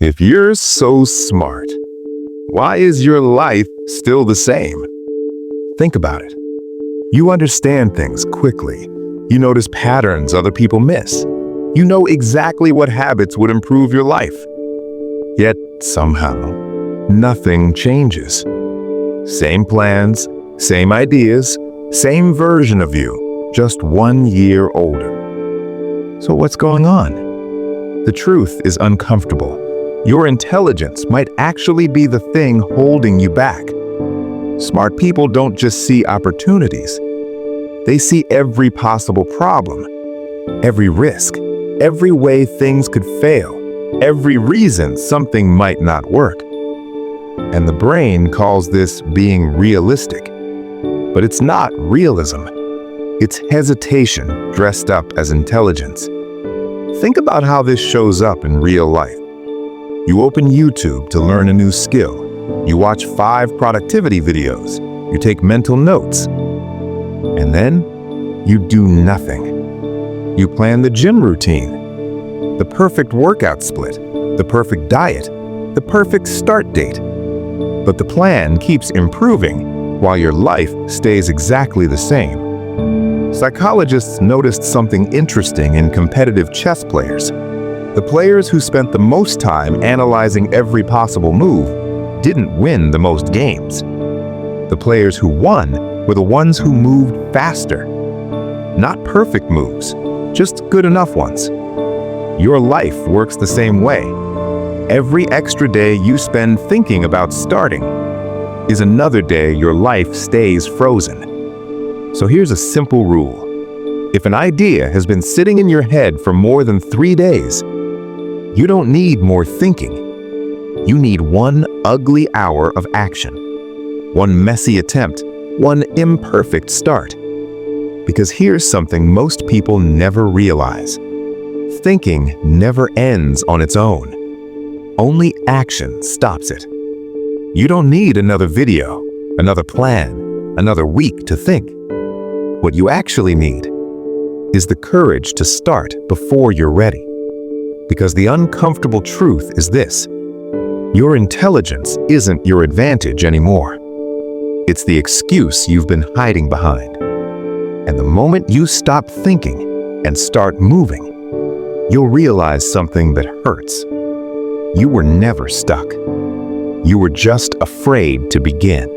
If you're so smart, why is your life still the same? Think about it. You understand things quickly. You notice patterns other people miss. You know exactly what habits would improve your life. Yet, somehow, nothing changes. Same plans, same ideas, same version of you, just 1 year older. So what's going on? The truth is uncomfortable. Your intelligence might actually be the thing holding you back. Smart people don't just see opportunities. They see every possible problem, every risk, every way things could fail, every reason something might not work. And the brain calls this being realistic. But it's not realism. It's hesitation dressed up as intelligence. Think about how this shows up in real life. You open YouTube to learn a new skill. You watch 5 productivity videos. You take mental notes. And then you do nothing. You plan the gym routine, the perfect workout split, the perfect diet, the perfect start date. But the plan keeps improving while your life stays exactly the same. Psychologists noticed something interesting in competitive chess players. The players who spent the most time analyzing every possible move didn't win the most games. The players who won were the ones who moved faster. Not perfect moves, just good enough ones. Your life works the same way. Every extra day you spend thinking about starting is another day your life stays frozen. So here's a simple rule. If an idea has been sitting in your head for more than 3 days, you don't need more thinking. You need 1 ugly hour of action, 1 messy attempt, 1 imperfect start. Because here's something most people never realize. Thinking never ends on its own. Only action stops it. You don't need another video, another plan, another week to think. What you actually need is the courage to start before you're ready. Because the uncomfortable truth is this: your intelligence isn't your advantage anymore. It's the excuse you've been hiding behind. And the moment you stop thinking and start moving, you'll realize something that hurts. You were never stuck. You were just afraid to begin.